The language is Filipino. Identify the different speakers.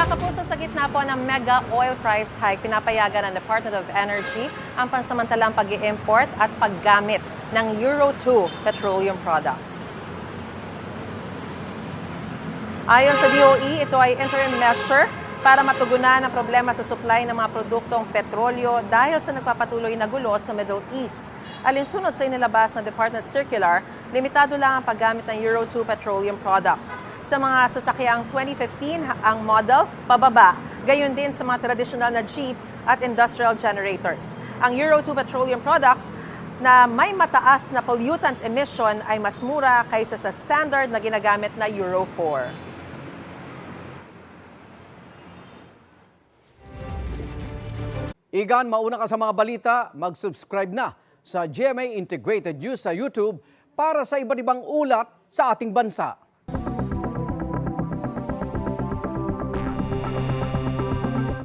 Speaker 1: Mga kapuso, sa gitna po ng mega oil price hike, pinapayagan ng Department of Energy ang pansamantalang pag-i-import at paggamit ng Euro 2 petroleum products. Ayon sa DOE, ito ay interim measure para matugunan ang problema sa supply ng mga produktong petrolyo dahil sa nagpapatuloy na gulo sa Middle East. Alinsunod sa inilabas ng Department Circular, limitado lang ang paggamit ng Euro 2 petroleum products. Sa mga sasakyang 2015 ang model, pababa. Gayon din sa mga tradisyonal na jeep at industrial generators. Ang Euro 2 petroleum products na may mataas na pollutant emission ay mas mura kaysa sa standard na ginagamit na Euro 4.
Speaker 2: Igan, mauna ka sa mga balita, mag-subscribe na sa GMA Integrated News sa YouTube para sa iba't ibang ulat sa ating bansa.